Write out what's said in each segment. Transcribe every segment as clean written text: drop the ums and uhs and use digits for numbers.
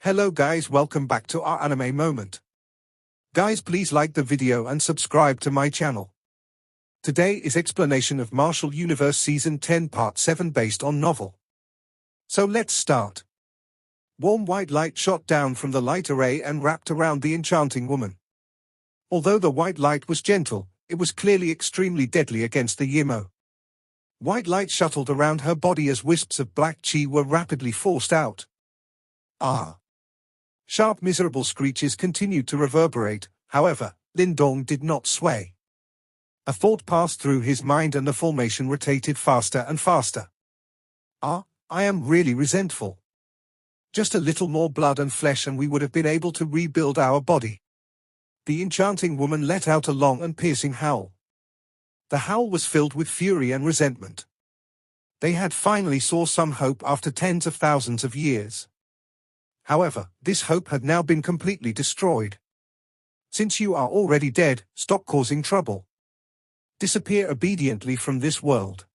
Hello guys, welcome back to our anime moment. Guys, please like the video and subscribe to my channel. Today is explanation of Martial Universe Season 10 Part 7 based on novel. So let's start. Warm white light shot down from the light array and wrapped around the enchanting woman. Although the white light was gentle, it was clearly extremely deadly against the Yimo. White light shuttled around her body as wisps of black chi were rapidly forced out. Ah! Sharp miserable screeches continued to reverberate, however, Lindong did not sway. A thought passed through his mind and the formation rotated faster and faster. Ah, I am really resentful. Just a little more blood and flesh and we would have been able to rebuild our body. The enchanting woman let out a long and piercing howl. The howl was filled with fury and resentment. They had finally saw some hope after tens of thousands of years. However, this hope had now been completely destroyed. Since you are already dead, stop causing trouble. Disappear obediently from this world.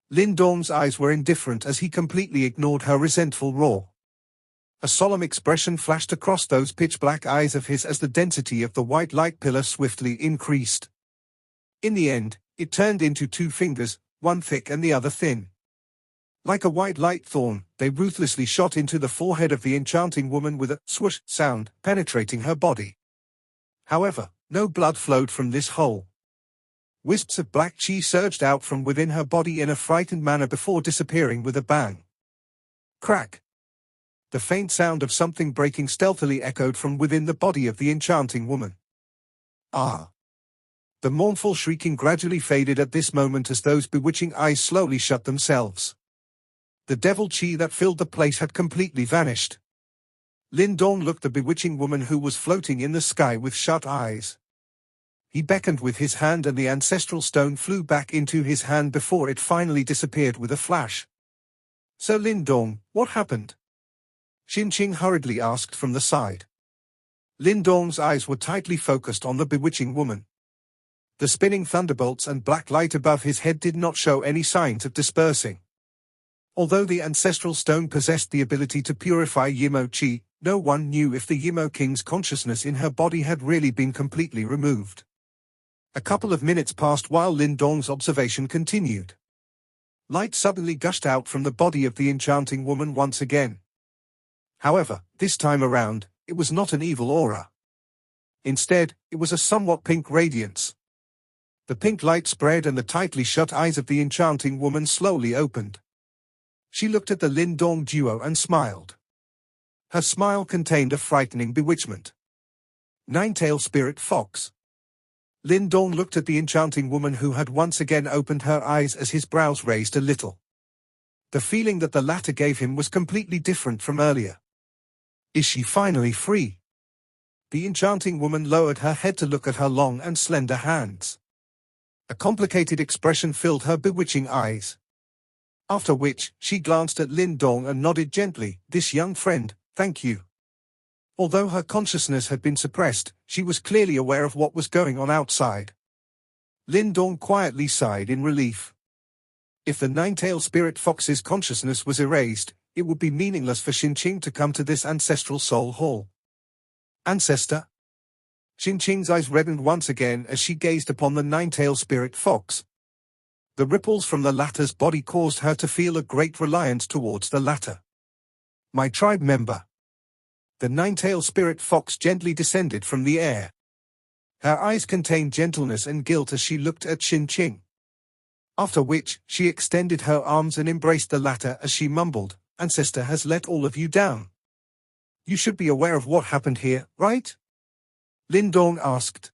Lindong's eyes were indifferent as he completely ignored her resentful roar. A solemn expression flashed across those pitch-black eyes of his as the density of the white light pillar swiftly increased. In the end, it turned into two fingers, one thick and the other thin. Like a white light thorn, they ruthlessly shot into the forehead of the enchanting woman with a swoosh sound, penetrating her body. However, no blood flowed from this hole. Wisps of black chi surged out from within her body in a frightened manner before disappearing with a bang. Crack! The faint sound of something breaking stealthily echoed from within the body of the enchanting woman. Ah! The mournful shrieking gradually faded at this moment as those bewitching eyes slowly shut themselves. The devil chi that filled the place had completely vanished. Lindong looked at the bewitching woman who was floating in the sky with shut eyes. He beckoned with his hand and the ancestral stone flew back into his hand before it finally disappeared with a flash. So Lindong, what happened? Xinqing hurriedly asked from the side. Lindong's eyes were tightly focused on the bewitching woman. The spinning thunderbolts and black light above his head did not show any signs of dispersing. Although the ancestral stone possessed the ability to purify Yimo chi, no one knew if the Yimo king's consciousness in her body had really been completely removed. A couple of minutes passed while Lindong's observation continued. Light suddenly gushed out from the body of the enchanting woman once again. However, this time around, it was not an evil aura. Instead, it was a somewhat pink radiance. The pink light spread and the tightly shut eyes of the enchanting woman slowly opened. She looked at the Lindong duo and smiled. Her smile contained a frightening bewitchment. Nine-tailed spirit fox. Lindong looked at the enchanting woman who had once again opened her eyes as his brows raised a little. The feeling that the latter gave him was completely different from earlier. Is she finally free? The enchanting woman lowered her head to look at her long and slender hands. A complicated expression filled her bewitching eyes. After which, she glanced at Lindong and nodded gently, "This young friend, thank you." Although her consciousness had been suppressed, she was clearly aware of what was going on outside. Lindong quietly sighed in relief. If the nine-tailed spirit fox's consciousness was erased, it would be meaningless for Xinqing to come to this ancestral soul hall. Ancestor? Xinqing's eyes reddened once again as she gazed upon the nine-tailed spirit fox. The ripples from the latter's body caused her to feel a great reliance towards the latter. My tribe member. The nine-tailed spirit fox gently descended from the air. Her eyes contained gentleness and guilt as she looked at Xinqing. After which, she extended her arms and embraced the latter as she mumbled, "Ancestor has let all of you down. You should be aware of what happened here, right?" Lindong asked.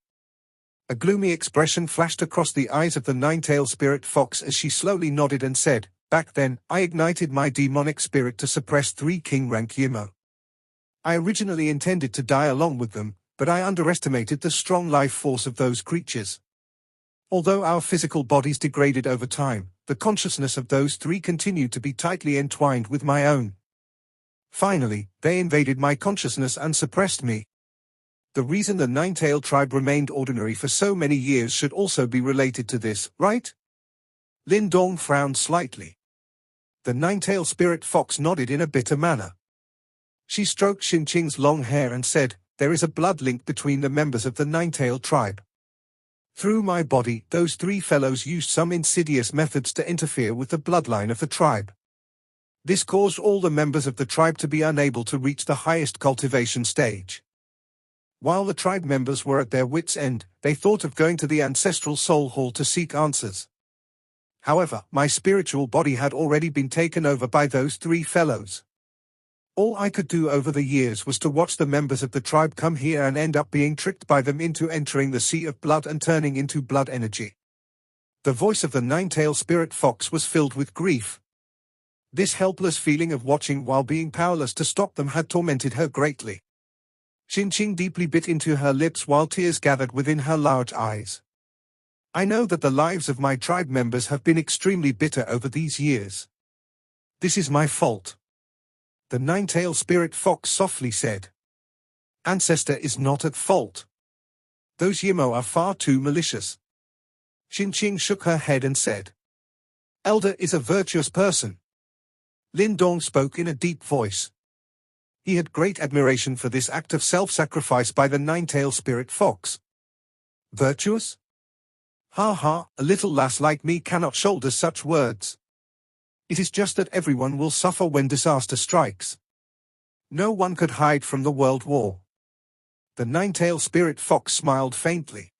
A gloomy expression flashed across the eyes of the nine-tailed spirit fox as she slowly nodded and said, "Back then, I ignited my demonic spirit to suppress 3 king-rank Yimo. I originally intended to die along with them, but I underestimated the strong life force of those creatures. Although our physical bodies degraded over time, the consciousness of those 3 continued to be tightly entwined with my own. Finally, they invaded my consciousness and suppressed me. The reason the nine-tailed tribe remained ordinary for so many years should also be related to this, right?" Lindong frowned slightly. The nine-tailed spirit fox nodded in a bitter manner. She stroked Xinqing's long hair and said, "There is a blood link between the members of the Nine-Tailed tribe. Through my body, those three fellows used some insidious methods to interfere with the bloodline of the tribe. This caused all the members of the tribe to be unable to reach the highest cultivation stage. While the tribe members were at their wits' end, they thought of going to the ancestral soul hall to seek answers. However, my spiritual body had already been taken over by those three fellows. All I could do over the years was to watch the members of the tribe come here and end up being tricked by them into entering the sea of blood and turning into blood energy." The voice of the nine-tailed spirit fox was filled with grief. This helpless feeling of watching while being powerless to stop them had tormented her greatly. Xinqing deeply bit into her lips while tears gathered within her large eyes. "I know that the lives of my tribe members have been extremely bitter over these years. This is my fault." The nine-tailed spirit fox softly said. "Ancestor is not at fault. Those Yimo are far too malicious." Xinqing shook her head and said, "Elder is a virtuous person." Lin Dong spoke in a deep voice. He had great admiration for this act of self-sacrifice by the nine-tailed spirit fox. "Virtuous? Ha ha, a little lass like me cannot shoulder such words. It is just that everyone will suffer when disaster strikes. No one could hide from the world war." The nine-tailed spirit fox smiled faintly.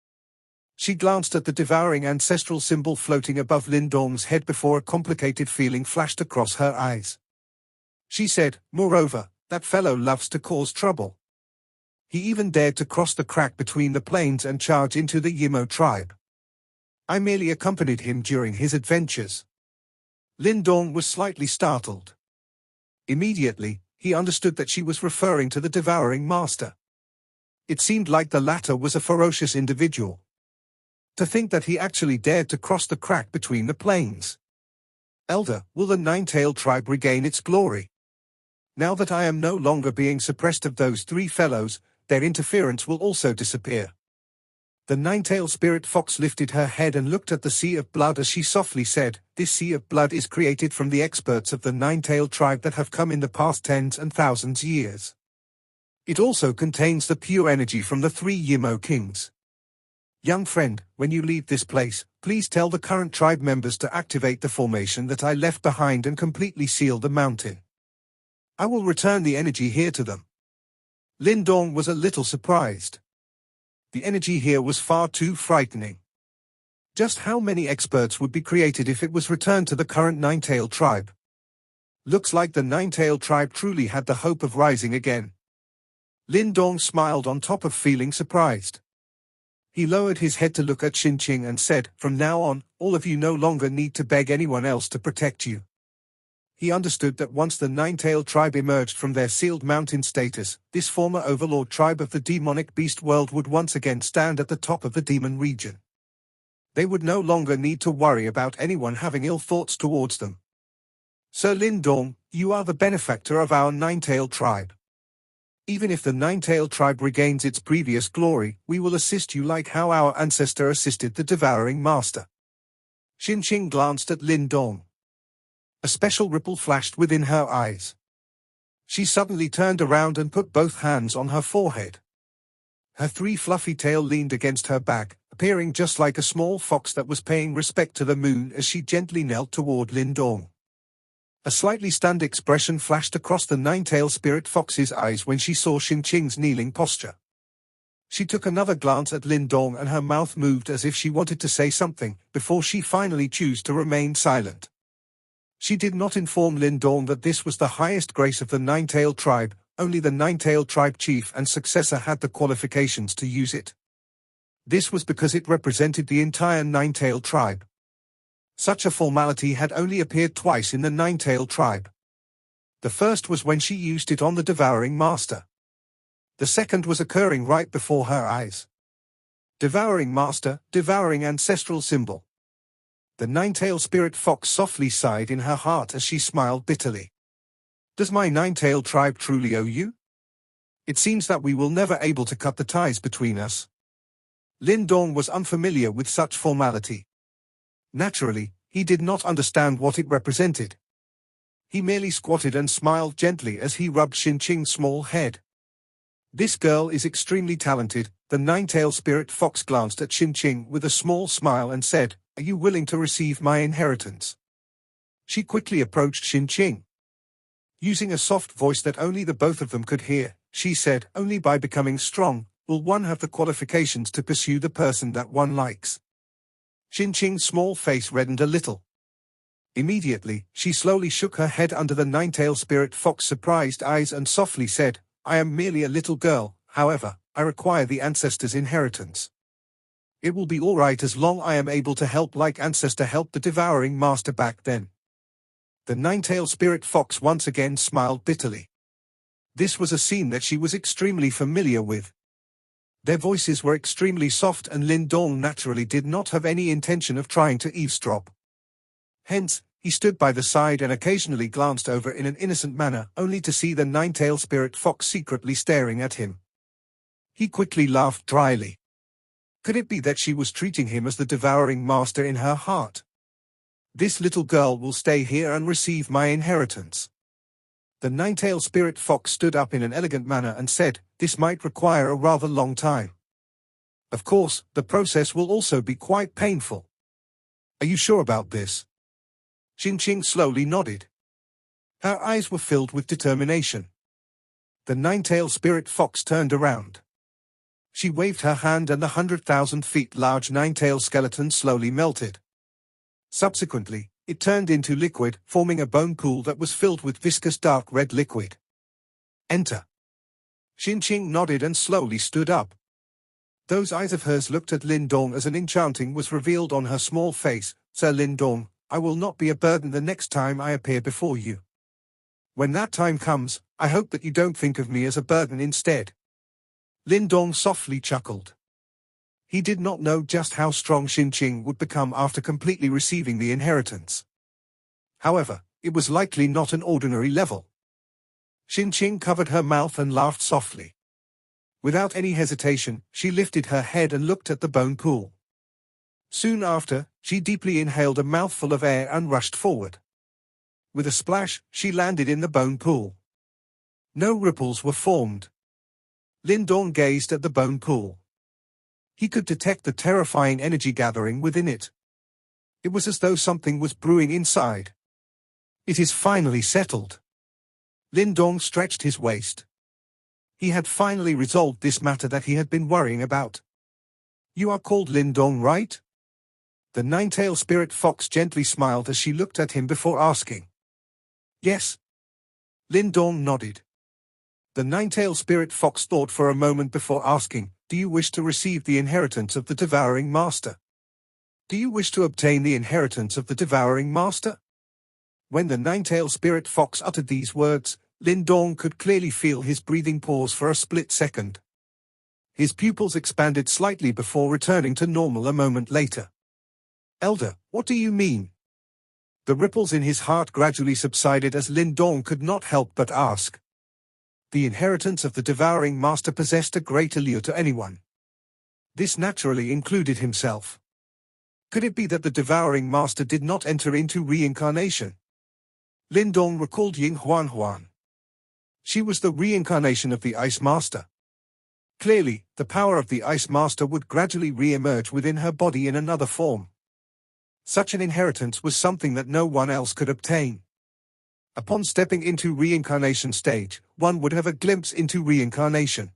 She glanced at the devouring ancestral symbol floating above Lin Dong's head before a complicated feeling flashed across her eyes. She said, "Moreover, that fellow loves to cause trouble. He even dared to cross the crack between the plains and charge into the Yimo tribe. I merely accompanied him during his adventures." Lin Dong was slightly startled. Immediately, he understood that she was referring to the devouring master. It seemed like the latter was a ferocious individual. To think that he actually dared to cross the crack between the plains. "Elder, will the nine-tailed tribe regain its glory? Now that I am no longer being suppressed of those three fellows, their interference will also disappear." The nine-tailed spirit fox lifted her head and looked at the sea of blood as she softly said, "This sea of blood is created from the experts of the nine-tailed tribe that have come in the past tens and thousands years. It also contains the pure energy from the three Yimo kings. Young friend, when you leave this place, please tell the current tribe members to activate the formation that I left behind and completely seal the mountain. I will return the energy here to them." Lin Dong was a little surprised. The energy here was far too frightening. Just how many experts would be created if it was returned to the current nine-tailed tribe? Looks like the nine-tailed tribe truly had the hope of rising again. Lin Dong smiled on top of feeling surprised. He lowered his head to look at Xinqing and said, "From now on, all of you no longer need to beg anyone else to protect you." He understood that once the nine-tailed tribe emerged from their sealed mountain status, this former overlord tribe of the demonic beast world would once again stand at the top of the demon region. They would no longer need to worry about anyone having ill thoughts towards them. "Sir Lin Dong, you are the benefactor of our nine-tailed tribe. Even if the nine-tailed tribe regains its previous glory, we will assist you like how our ancestor assisted the devouring master." Xinqing glanced at Lin Dong. A special ripple flashed within her eyes. She suddenly turned around and put both hands on her forehead. Her three fluffy tail leaned against her back, appearing just like a small fox that was paying respect to the moon as she gently knelt toward Lin Dong. A slightly stunned expression flashed across the nine-tailed spirit fox's eyes when she saw Xinqing's kneeling posture. She took another glance at Lin Dong and her mouth moved as if she wanted to say something, before she finally chose to remain silent. She did not inform Lin Dong that this was the highest grace of the nine-tailed tribe. Only the nine-tailed tribe chief and successor had the qualifications to use it. This was because it represented the entire nine-tailed tribe. Such a formality had only appeared twice in the nine-tailed tribe. The first was when she used it on the devouring master. The second was occurring right before her eyes. Devouring master, devouring ancestral symbol. The nine-tailed spirit fox softly sighed in her heart as she smiled bitterly. "Does my nine-tailed tribe truly owe you? It seems that we will never able to cut the ties between us." Lin Dong was unfamiliar with such formality. Naturally, he did not understand what it represented. He merely squatted and smiled gently as he rubbed Xinqing's small head. This girl is extremely talented. The nine-tailed spirit fox glanced at Xinqing with a small smile and said, "Are you willing to receive my inheritance?" She quickly approached Xinqing. Using a soft voice that only the both of them could hear, she said, "Only by becoming strong will one have the qualifications to pursue the person that one likes." Xinqing's small face reddened a little. Immediately, she slowly shook her head under the nine-tailed spirit fox's surprised eyes and softly said, "I am merely a little girl, however, I require the ancestor's inheritance. It will be all right as long I am able to help like ancestor helped the devouring master back then." The nine-tailed spirit fox once again smiled bitterly. This was a scene that she was extremely familiar with. Their voices were extremely soft and Lin Dong naturally did not have any intention of trying to eavesdrop. Hence, he stood by the side and occasionally glanced over in an innocent manner, only to see the nine-tailed spirit fox secretly staring at him. He quickly laughed dryly. Could it be that she was treating him as the devouring master in her heart? "This little girl will stay here and receive my inheritance." The nine-tailed spirit fox stood up in an elegant manner and said, "This might require a rather long time. Of course, the process will also be quite painful. Are you sure about this?" Xinqing slowly nodded. Her eyes were filled with determination. The nine-tailed spirit fox turned around. She waved her hand and the 100,000 feet large nine-tailed skeleton slowly melted. Subsequently, it turned into liquid, forming a bone pool that was filled with viscous dark red liquid. "Enter." Xinqing nodded and slowly stood up. Those eyes of hers looked at Lin Dong as an enchanting was revealed on her small face. "Sir Lin Dong, I will not be a burden the next time I appear before you. When that time comes, I hope that you don't think of me as a burden instead." Lin Dong softly chuckled. He did not know just how strong Xinqing would become after completely receiving the inheritance. However, it was likely not an ordinary level. Xinqing covered her mouth and laughed softly. Without any hesitation, she lifted her head and looked at the bone pool. Soon after, she deeply inhaled a mouthful of air and rushed forward. With a splash, she landed in the bone pool. No ripples were formed. Lin Dong gazed at the bone pool. He could detect the terrifying energy gathering within it. It was as though something was brewing inside. "It is finally settled." Lin Dong stretched his waist. He had finally resolved this matter that he had been worrying about. "You are called Lin Dong, right?" The nine-tailed spirit fox gently smiled as she looked at him before asking. "Yes." Lin Dong nodded. The nine-tailed spirit fox thought for a moment before asking, "Do you wish to receive the inheritance of the devouring master?" "Do you wish to obtain the inheritance of the devouring master?" When the nine-tailed spirit fox uttered these words, Lin Dong could clearly feel his breathing pause for a split second. His pupils expanded slightly before returning to normal a moment later. "Elder, what do you mean?" The ripples in his heart gradually subsided as Lin Dong could not help but ask. The inheritance of the devouring master possessed a great allure to anyone. This naturally included himself. Could it be that the devouring master did not enter into reincarnation? Lin Dong recalled Ying Huan Huan. She was the reincarnation of the Ice Master. Clearly, the power of the Ice Master would gradually re-emerge within her body in another form. Such an inheritance was something that no one else could obtain. Upon stepping into reincarnation stage, one would have a glimpse into reincarnation.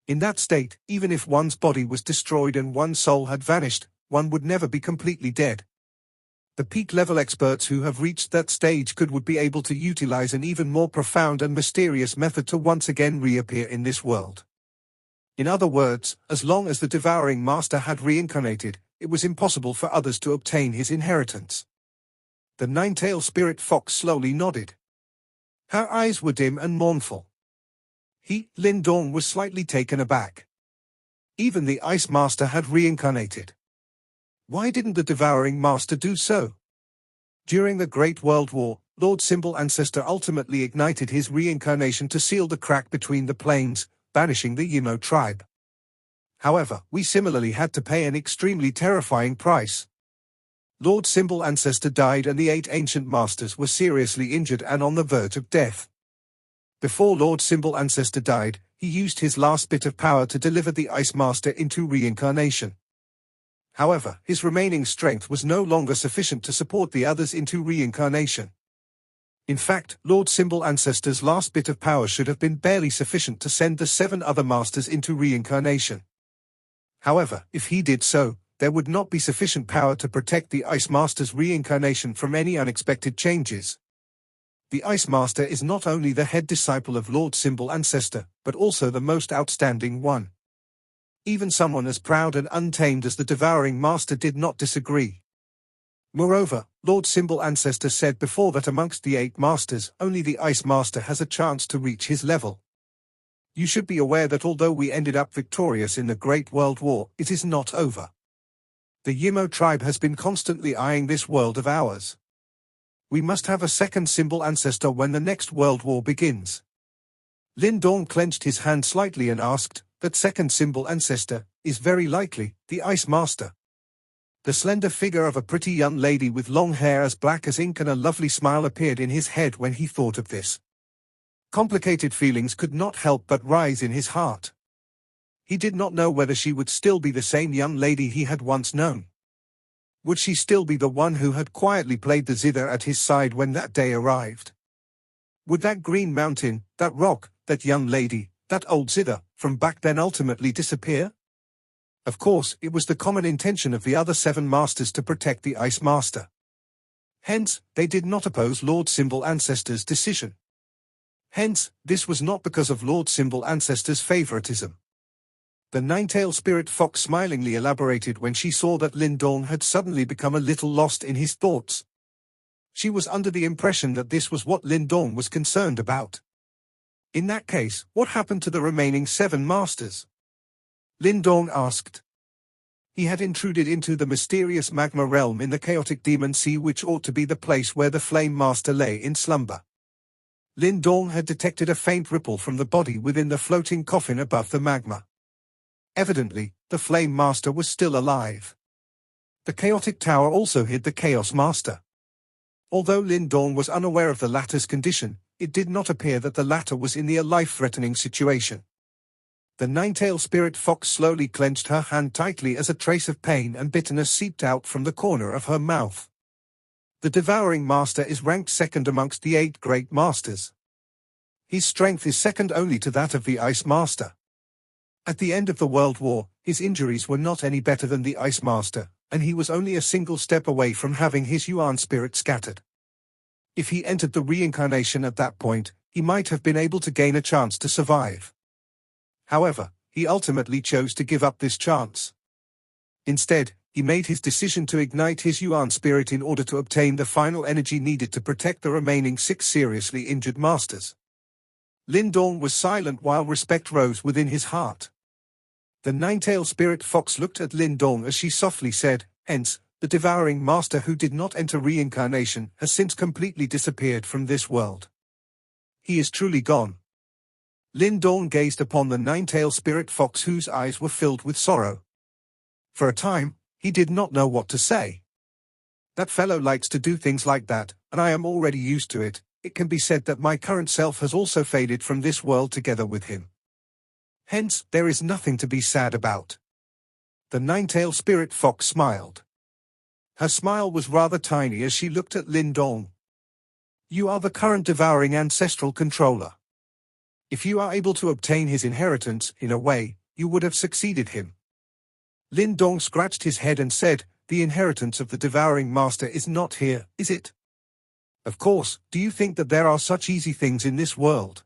In that state, even if one's body was destroyed and one's soul had vanished, one would never be completely dead. The peak-level experts who have reached that stage would be able to utilize an even more profound and mysterious method to once again reappear in this world. In other words, as long as the devouring master had reincarnated, it was impossible for others to obtain his inheritance. The nine-tailed spirit fox slowly nodded. Her eyes were dim and mournful. Lin Dong, was slightly taken aback. Even the Ice Master had reincarnated. Why didn't the devouring master do so? During the Great World War, Lord Symbol Ancestor ultimately ignited his reincarnation to seal the crack between the planes, banishing the Yimo tribe. However, we similarly had to pay an extremely terrifying price. Lord Symbol Ancestor died and the 8 ancient masters were seriously injured and on the verge of death. Before Lord Symbol Ancestor died, he used his last bit of power to deliver the Ice Master into reincarnation. However, his remaining strength was no longer sufficient to support the others into reincarnation. In fact, Lord Symbol Ancestor's last bit of power should have been barely sufficient to send the 7 other masters into reincarnation. However, if he did so, there would not be sufficient power to protect the Ice Master's reincarnation from any unexpected changes. The Ice Master is not only the head disciple of Lord Symbol Ancestor, but also the most outstanding one. Even someone as proud and untamed as the Devouring Master did not disagree. Moreover, Lord Symbol Ancestor said before that amongst the 8 masters, only the Ice Master has a chance to reach his level. You should be aware that although we ended up victorious in the Great World War, it is not over. The Yimo tribe has been constantly eyeing this world of ours. We must have a second Symbol Ancestor when the next world war begins. Lin Dong clenched his hand slightly and asked, that second Symbol Ancestor is very likely the Ice Master. The slender figure of a pretty young lady with long hair as black as ink and a lovely smile appeared in his head when he thought of this. Complicated feelings could not help but rise in his heart. He did not know whether she would still be the same young lady he had once known. Would she still be the one who had quietly played the zither at his side when that day arrived? Would that green mountain, that rock, that young lady, that old zither, from back then ultimately disappear? Of course, it was the common intention of the other 7 masters to protect the Ice Master. Hence, they did not oppose Lord Symbol Ancestor's decision. Hence, this was not because of Lord Symbol Ancestor's favoritism. The nine-tailed spirit fox smilingly elaborated when she saw that Lin Dong had suddenly become a little lost in his thoughts. She was under the impression that this was what Lin Dong was concerned about. In that case, what happened to the remaining 7 masters? Lin Dong asked. He had intruded into the mysterious magma realm in the chaotic demon sea, which ought to be the place where the Flame Master lay in slumber. Lin Dong had detected a faint ripple from the body within the floating coffin above the magma. Evidently, the Flame Master was still alive. The chaotic tower also hid the Chaos Master. Although Lin Dong was unaware of the latter's condition, it did not appear that the latter was in a life-threatening situation. The nine-tailed spirit fox slowly clenched her hand tightly as a trace of pain and bitterness seeped out from the corner of her mouth. The Devouring Master is ranked second amongst the 8 great masters. His strength is second only to that of the Ice Master. At the end of the World War, his injuries were not any better than the Ice Master, and he was only a single step away from having his Yuan spirit scattered. If he entered the reincarnation at that point, he might have been able to gain a chance to survive. However, he ultimately chose to give up this chance. Instead, he made his decision to ignite his Yuan spirit in order to obtain the final energy needed to protect the remaining 6 seriously injured masters. Lin Dong was silent while respect rose within his heart. The nine-tailed spirit fox looked at Lin Dong as she softly said, "Hence, the Devouring Master who did not enter reincarnation has since completely disappeared from this world. He is truly gone." Lin Dong gazed upon the nine-tailed spirit fox whose eyes were filled with sorrow. For a time, he did not know what to say. That fellow likes to do things like that, and I am already used to it. It can be said that my current self has also faded from this world together with him. Hence, there is nothing to be sad about. The nine-tailed spirit fox smiled. Her smile was rather tiny as she looked at Lin Dong. You are the current devouring ancestral controller. If you are able to obtain his inheritance, in a way, you would have succeeded him. Lin Dong scratched his head and said, "The inheritance of the Devouring Master is not here, is it? Of course, do you think that there are such easy things in this world?"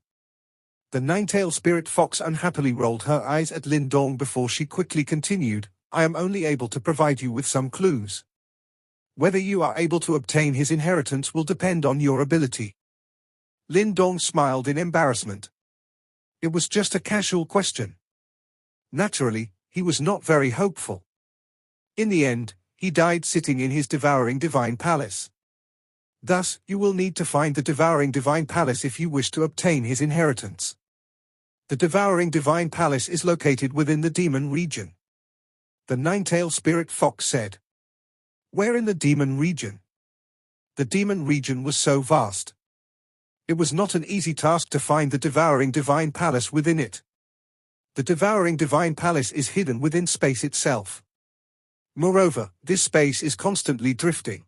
The nine-tailed spirit fox unhappily rolled her eyes at Lin Dong before she quickly continued, "I am only able to provide you with some clues. Whether you are able to obtain his inheritance will depend on your ability." Lin Dong smiled in embarrassment. It was just a casual question. Naturally, he was not very hopeful. In the end, he died sitting in his devouring divine palace. Thus, you will need to find the devouring divine palace if you wish to obtain his inheritance. The devouring divine palace is located within the demon region. The nine-tailed spirit fox said. Where in the demon region? The demon region was so vast. It was not an easy task to find the devouring divine palace within it. The devouring divine palace is hidden within space itself. Moreover, this space is constantly drifting.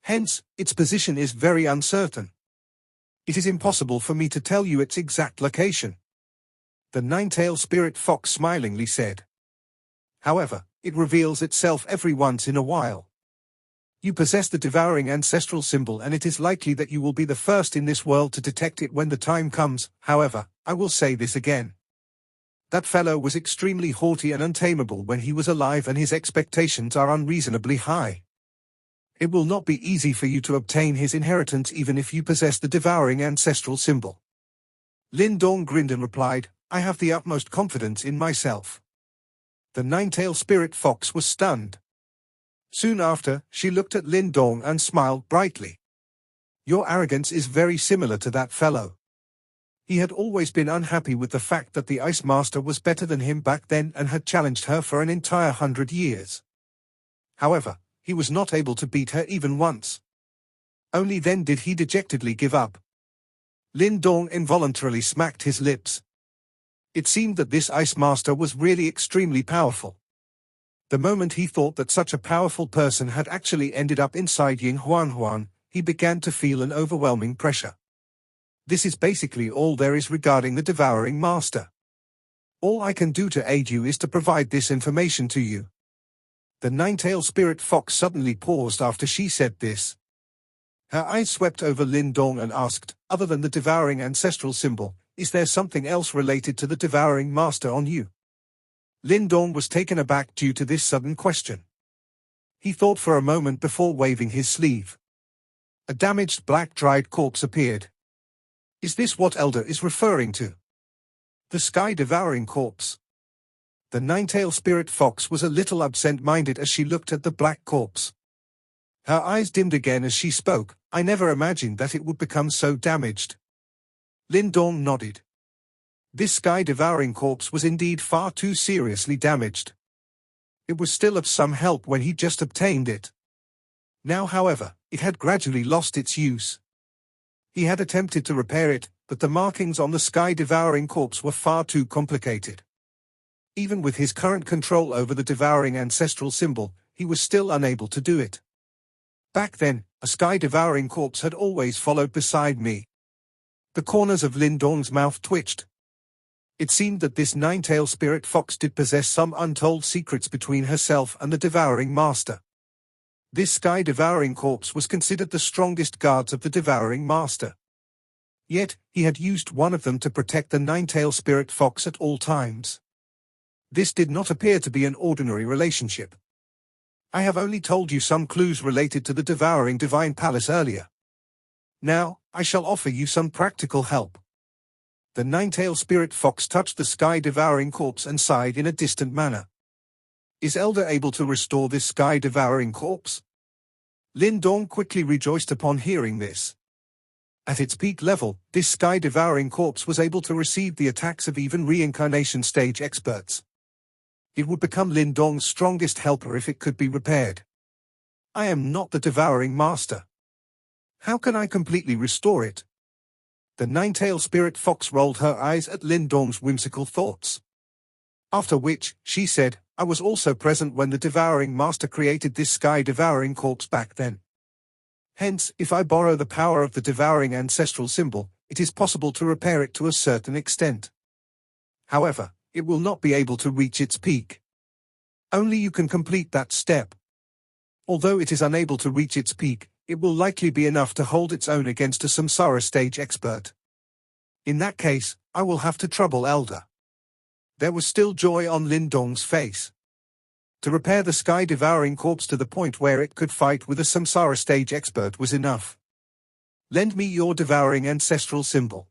Hence, its position is very uncertain. It is impossible for me to tell you its exact location. The nine-tailed spirit fox smilingly said. However, it reveals itself every once in a while. You possess the devouring ancestral symbol, and it is likely that you will be the first in this world to detect it when the time comes. However, I will say this again. That fellow was extremely haughty and untamable when he was alive, and his expectations are unreasonably high. It will not be easy for you to obtain his inheritance even if you possess the devouring ancestral symbol. Lin Dong grinned and replied, I have the utmost confidence in myself. The nine-tailed spirit fox was stunned. Soon after, she looked at Lin Dong and smiled brightly. Your arrogance is very similar to that fellow. He had always been unhappy with the fact that the Ice Master was better than him back then and had challenged her for an entire 100 years. However, he was not able to beat her even once. Only then did he dejectedly give up. Lin Dong involuntarily smacked his lips. It seemed that this Ice Master was really extremely powerful. The moment he thought that such a powerful person had actually ended up inside Ying Huan, he began to feel an overwhelming pressure. This is basically all there is regarding the Devouring Master. All I can do to aid you is to provide this information to you. The nine-tailed spirit fox suddenly paused after she said this. Her eyes swept over Lin Dong and asked, other than the devouring ancestral symbol, is there something else related to the Devouring Master on you? Lin Dong was taken aback due to this sudden question. He thought for a moment before waving his sleeve. A damaged black dried corpse appeared. Is this what Elder is referring to? The sky-devouring corpse. The nine-tailed spirit fox was a little absent-minded as she looked at the black corpse. Her eyes dimmed again as she spoke. I never imagined that it would become so damaged. Lin Dong nodded. This sky-devouring corpse was indeed far too seriously damaged. It was still of some help when he just obtained it. Now, however, it had gradually lost its use. He had attempted to repair it, but the markings on the sky-devouring corpse were far too complicated. Even with his current control over the devouring ancestral symbol, he was still unable to do it. Back then, a sky-devouring corpse had always followed beside me. The corners of Lin Dong's mouth twitched. It seemed that this nine-tailed spirit fox did possess some untold secrets between herself and the Devouring Master. This sky-devouring corpse was considered the strongest guards of the Devouring Master. Yet, he had used one of them to protect the nine-tailed spirit fox at all times. This did not appear to be an ordinary relationship. I have only told you some clues related to the Devouring Divine Palace earlier. Now, I shall offer you some practical help. The nine-tailed spirit fox touched the sky-devouring corpse and sighed in a distant manner. Is Elder able to restore this sky-devouring corpse? Lin Dong quickly rejoiced upon hearing this. At its peak level, this sky-devouring corpse was able to receive the attacks of even reincarnation stage experts. It would become Lin Dong's strongest helper if it could be repaired. I am not the Devouring Master. How can I completely restore it? The nine-tailed spirit fox rolled her eyes at Lin Dong's whimsical thoughts. After which, she said, I was also present when the Devouring Master created this sky-devouring corpse back then. Hence, if I borrow the power of the devouring ancestral symbol, it is possible to repair it to a certain extent. However, it will not be able to reach its peak. Only you can complete that step. Although it is unable to reach its peak, it will likely be enough to hold its own against a samsara stage expert. In that case, I will have to trouble Elder. There was still joy on Lin Dong's face. To repair the sky-devouring corpse to the point where it could fight with a samsara stage expert was enough. Lend me your devouring ancestral symbol.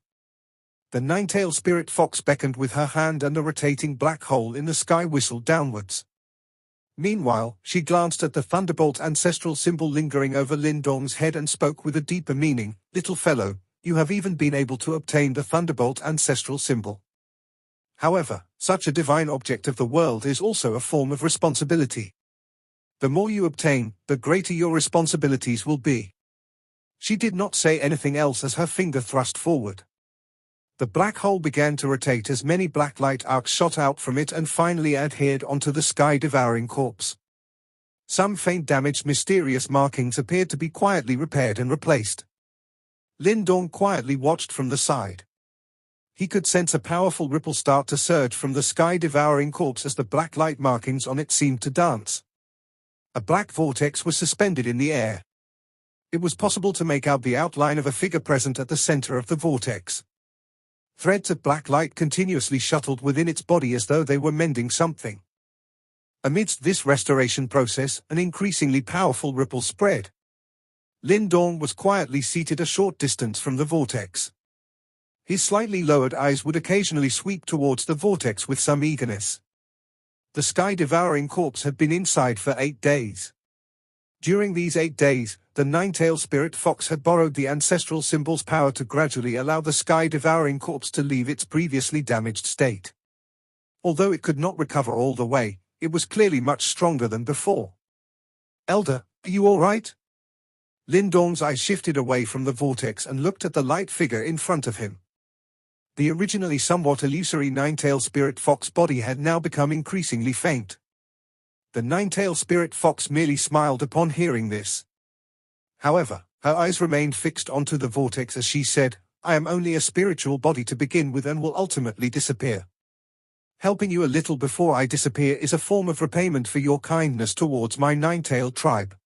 The nine-tailed spirit fox beckoned with her hand, and the rotating black hole in the sky whistled downwards. Meanwhile, she glanced at the thunderbolt ancestral symbol lingering over Lin Dong's head and spoke with a deeper meaning. Little fellow, you have even been able to obtain the thunderbolt ancestral symbol. However, such a divine object of the world is also a form of responsibility. The more you obtain, the greater your responsibilities will be. She did not say anything else as her finger thrust forward. The black hole began to rotate as many black light arcs shot out from it and finally adhered onto the sky-devouring corpse. Some faint damaged mysterious markings appeared to be quietly repaired and replaced. Lin Dong quietly watched from the side. He could sense a powerful ripple start to surge from the sky-devouring corpse as the black light markings on it seemed to dance. A black vortex was suspended in the air. It was possible to make out the outline of a figure present at the center of the vortex. Threads of black light continuously shuttled within its body as though they were mending something. Amidst this restoration process, an increasingly powerful ripple spread. Lin Dong was quietly seated a short distance from the vortex. His slightly lowered eyes would occasionally sweep towards the vortex with some eagerness. The sky-devouring corpse had been inside for 8 days. During these 8 days, the nine-tailed spirit fox had borrowed the ancestral symbol's power to gradually allow the sky-devouring corpse to leave its previously damaged state. Although it could not recover all the way, it was clearly much stronger than before. "Elder, are you all right?" Lin Dong's eyes shifted away from the vortex and looked at the light figure in front of him. The originally somewhat illusory nine-tailed spirit fox body had now become increasingly faint. The nine-tailed spirit fox merely smiled upon hearing this. However, her eyes remained fixed onto the vortex as she said, "I am only a spiritual body to begin with and will ultimately disappear. Helping you a little before I disappear is a form of repayment for your kindness towards my nine-tailed tribe."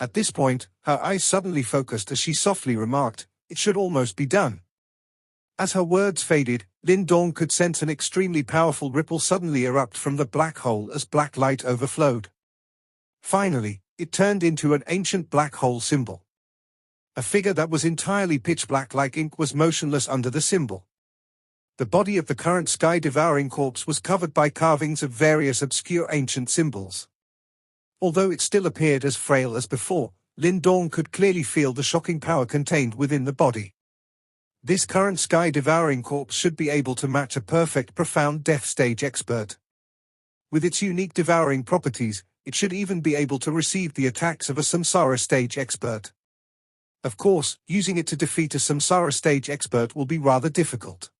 At this point, her eyes suddenly focused as she softly remarked, "It should almost be done." As her words faded, Lin Dong could sense an extremely powerful ripple suddenly erupt from the black hole as black light overflowed. Finally, it turned into an ancient black hole symbol. A figure that was entirely pitch black like ink was motionless under the symbol. The body of the current sky-devouring corpse was covered by carvings of various obscure ancient symbols. Although it still appeared as frail as before, Lin Dong could clearly feel the shocking power contained within the body. This current sky-devouring corpse should be able to match a perfect profound death stage expert. With its unique devouring properties, it should even be able to receive the attacks of a samsara stage expert. Of course, using it to defeat a samsara stage expert will be rather difficult.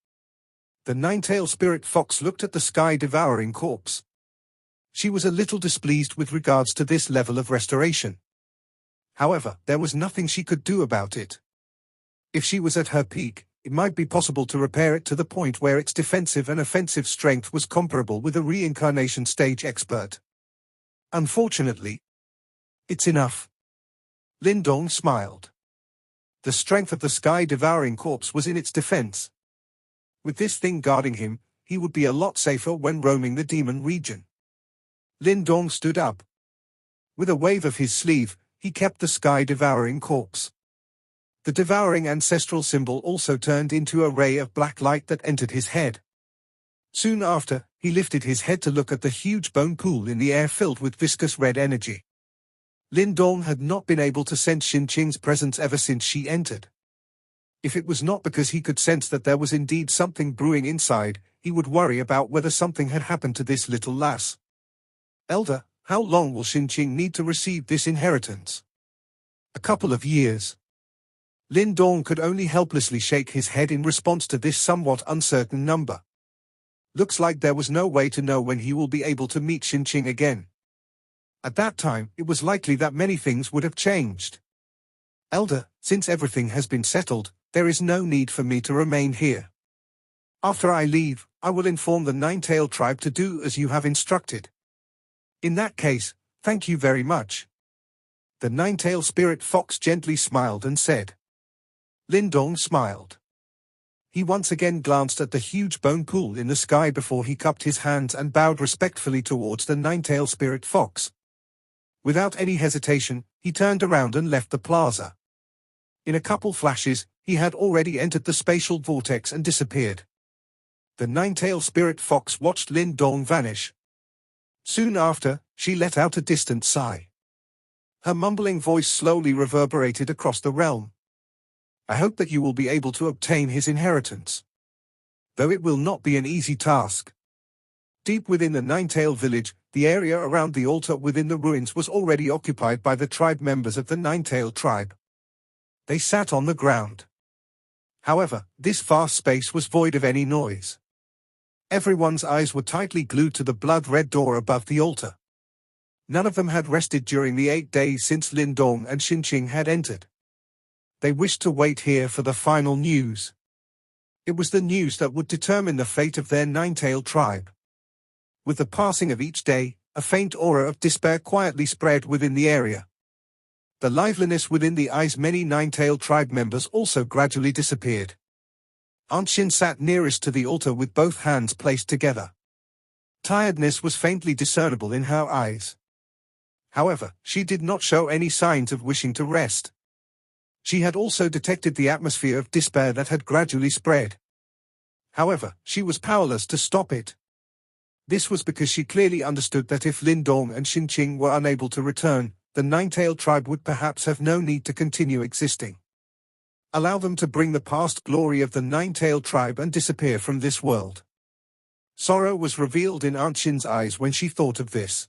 The nine-tailed spirit fox looked at the sky-devouring corpse. She was a little displeased with regards to this level of restoration. However, there was nothing she could do about it. If she was at her peak, it might be possible to repair it to the point where its defensive and offensive strength was comparable with a reincarnation stage expert. Unfortunately, it's enough. Lin Dong smiled. The strength of the sky-devouring corpse was in its defense. With this thing guarding him, he would be a lot safer when roaming the demon region. Lin Dong stood up. With a wave of his sleeve, he kept the sky-devouring corpse. The devouring ancestral symbol also turned into a ray of black light that entered his head. Soon after, he lifted his head to look at the huge bone pool in the air filled with viscous red energy. Lin Dong had not been able to sense Xinqing's presence ever since she entered. If it was not because he could sense that there was indeed something brewing inside, he would worry about whether something had happened to this little lass. "Elder, how long will Xinqing need to receive this inheritance?" "A couple of years." Lin Dong could only helplessly shake his head in response to this somewhat uncertain number. Looks like there was no way to know when he will be able to meet Xinqing again. At that time, it was likely that many things would have changed. "Elder, since everything has been settled, there is no need for me to remain here. After I leave, I will inform the nine-tailed tribe to do as you have instructed." "In that case, thank you very much." The nine-tailed spirit fox gently smiled and said. Lin Dong smiled. He once again glanced at the huge bone pool in the sky before he cupped his hands and bowed respectfully towards the nine-tailed spirit fox. Without any hesitation, he turned around and left the plaza. In a couple flashes, he had already entered the spatial vortex and disappeared. The nine-tailed spirit fox watched Lin Dong vanish. Soon after, she let out a distant sigh. Her mumbling voice slowly reverberated across the realm. "I hope that you will be able to obtain his inheritance. Though it will not be an easy task." Deep within the Nine-Tail village, the area around the altar within the ruins was already occupied by the tribe members of the Nine-Tail tribe. They sat on the ground. However, this vast space was void of any noise. Everyone's eyes were tightly glued to the blood-red door above the altar. None of them had rested during the 8 days since Lin Dong and Xin Qing had entered. They wished to wait here for the final news. It was the news that would determine the fate of their Nine-Tail tribe. With the passing of each day, a faint aura of despair quietly spread within the area. The liveliness within the eyes many Nine-Tail tribe members also gradually disappeared. Aunt Xin sat nearest to the altar with both hands placed together. Tiredness was faintly discernible in her eyes. However, she did not show any signs of wishing to rest. She had also detected the atmosphere of despair that had gradually spread. However, she was powerless to stop it. This was because she clearly understood that if Lin Dong and Xin Qing were unable to return, the Nine-Tail tribe would perhaps have no need to continue existing. Allow them to bring the past glory of the Nine-Tail tribe and disappear from this world. Sorrow was revealed in Aunt Xin's eyes when she thought of this.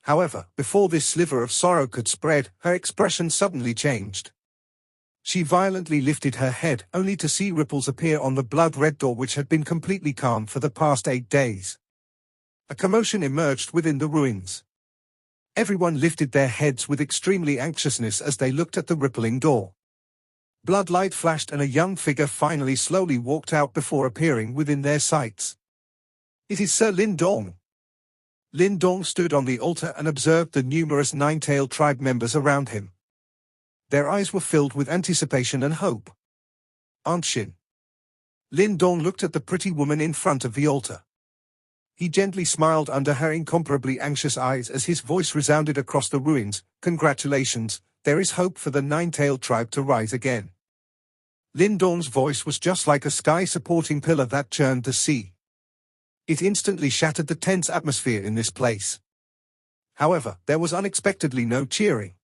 However, before this sliver of sorrow could spread, her expression suddenly changed. She violently lifted her head, only to see ripples appear on the blood-red door which had been completely calm for the past 8 days. A commotion emerged within the ruins. Everyone lifted their heads with extremely anxiousness as they looked at the rippling door. Bloodlight flashed and a young figure finally slowly walked out before appearing within their sights. It is Sir Lin Dong. Lin Dong stood on the altar and observed the numerous Nine-Tail tribe members around him. Their eyes were filled with anticipation and hope. Aunt Xin. Lin Dong looked at the pretty woman in front of the altar. He gently smiled under her incomparably anxious eyes as his voice resounded across the ruins. Congratulations, there is hope for the Nine-Tail tribe to rise again. Lin Dong's voice was just like a sky-supporting pillar that churned the sea. It instantly shattered the tense atmosphere in this place. However, there was unexpectedly no cheering.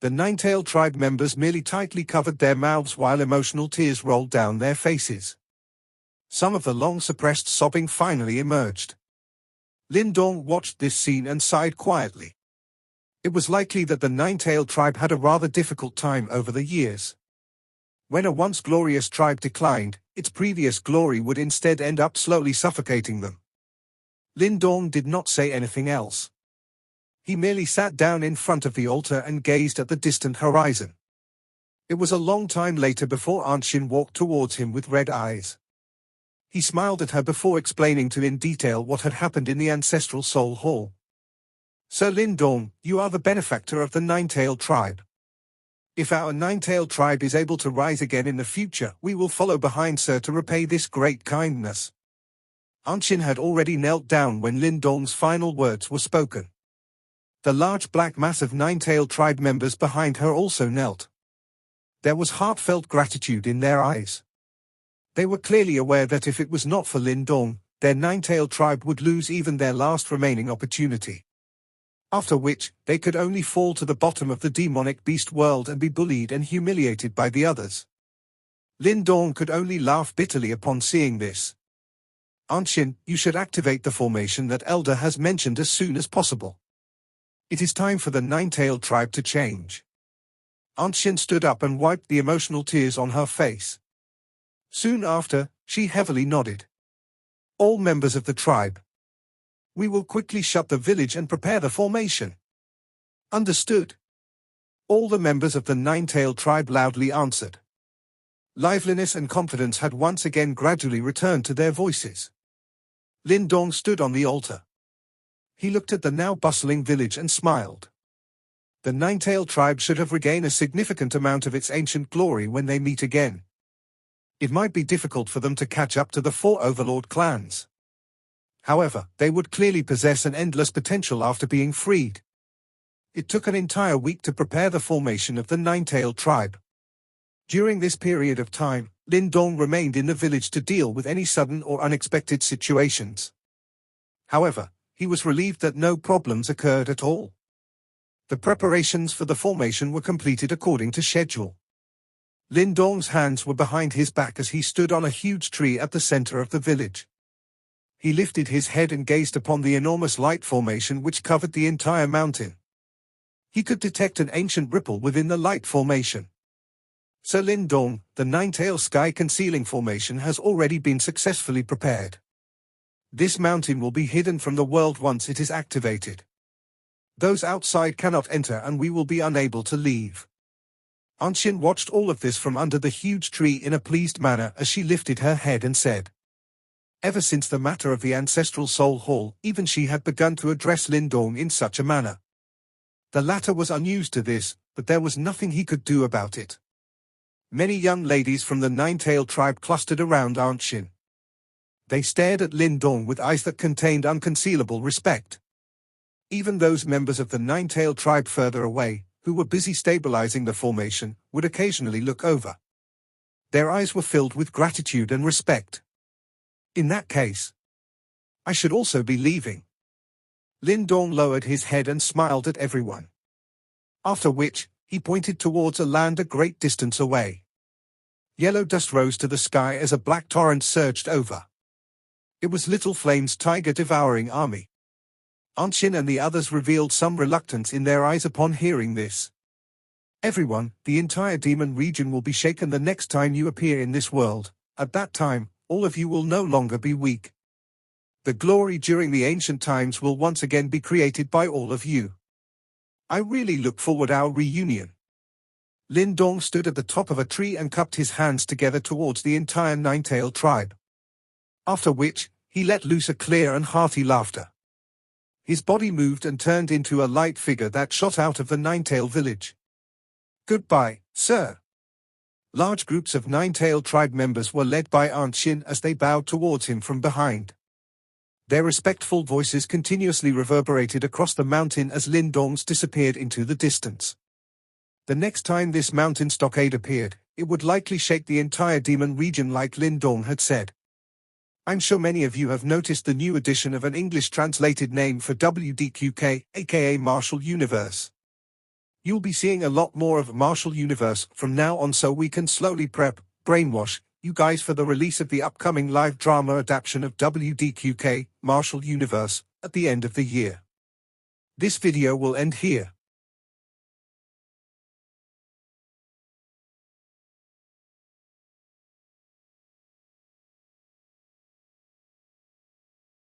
The Nine-Tail tribe members merely tightly covered their mouths while emotional tears rolled down their faces. Some of the long-suppressed sobbing finally emerged. Lin Dong watched this scene and sighed quietly. It was likely that the Nine-Tail tribe had a rather difficult time over the years. When a once glorious tribe declined, its previous glory would instead end up slowly suffocating them. Lin Dong did not say anything else. He merely sat down in front of the altar and gazed at the distant horizon. It was a long time later before Aunt Xin walked towards him with red eyes. He smiled at her before explaining to in detail what had happened in the ancestral Soul Hall. Sir Lin Dong, you are the benefactor of the Nine-Tail tribe. If our Nine-Tail tribe is able to rise again in the future, we will follow behind Sir to repay this great kindness. Aunt Xin had already knelt down when Lin Dong's final words were spoken. The large black mass of Nine-Tail tribe members behind her also knelt. There was heartfelt gratitude in their eyes. They were clearly aware that if it was not for Lin Dong, their Nine-Tail tribe would lose even their last remaining opportunity. After which, they could only fall to the bottom of the demonic beast world and be bullied and humiliated by the others. Lin Dong could only laugh bitterly upon seeing this. Aunt Xin, you should activate the formation that Elder has mentioned as soon as possible. It is time for the Nine-Tail tribe to change. Aunt Xin stood up and wiped the emotional tears on her face. Soon after, she heavily nodded. All members of the tribe. We will quickly shut the village and prepare the formation. Understood. All the members of the Nine-Tail tribe loudly answered. Liveliness and confidence had once again gradually returned to their voices. Lin Dong stood on the altar. He looked at the now bustling village and smiled. The Nine-Tail tribe should have regained a significant amount of its ancient glory when they meet again. It might be difficult for them to catch up to the 4 overlord clans. However, they would clearly possess an endless potential after being freed. It took an entire week to prepare the formation of the Nine-Tail tribe. During this period of time, Lin Dong remained in the village to deal with any sudden or unexpected situations. However, he was relieved that no problems occurred at all. The preparations for the formation were completed according to schedule. Lin Dong's hands were behind his back as he stood on a huge tree at the center of the village. He lifted his head and gazed upon the enormous light formation which covered the entire mountain. He could detect an ancient ripple within the light formation. Sir Lindong, the nine-tail sky concealing formation has already been successfully prepared. This mountain will be hidden from the world once it is activated. Those outside cannot enter and we will be unable to leave. Anshin watched all of this from under the huge tree in a pleased manner as she lifted her head and said, ever since the matter of the ancestral soul hall, even she had begun to address Lindong in such a manner. The latter was unused to this, but there was nothing he could do about it. Many young ladies from the nine-tail tribe clustered around Anshin. They stared at Lindong with eyes that contained unconcealable respect. Even those members of the nine-tail tribe further away, who were busy stabilizing the formation, would occasionally look over. Their eyes were filled with gratitude and respect. In that case, I should also be leaving. Lindong lowered his head and smiled at everyone. After which, he pointed towards a land a great distance away. Yellow dust rose to the sky as a black torrent surged over. It was Little Flame's tiger-devouring army. Anshin and the others revealed some reluctance in their eyes upon hearing this. Everyone, the entire demon region will be shaken the next time you appear in this world. At that time, all of you will no longer be weak. The glory during the ancient times will once again be created by all of you. I really look forward to our reunion. Lindong stood at the top of a tree and cupped his hands together towards the entire nine-tail tribe. After which, he let loose a clear and hearty laughter. His body moved and turned into a light figure that shot out of the nine-tail village. Goodbye, sir. Large groups of nine-tail tribe members were led by Anshin as they bowed towards him from behind. Their respectful voices continuously reverberated across the mountain as Lindong's disappeared into the distance. The next time this mountain stockade appeared, it would likely shake the entire demon region like Lindong had said. I'm sure many of you have noticed the new addition of an English translated name for WDQK, aka Martial Universe. You'll be seeing a lot more of Martial Universe from now on, so we can slowly brainwash you guys for the release of the upcoming live drama adaptation of WDQK, Martial Universe, at the end of the year. This video will end here.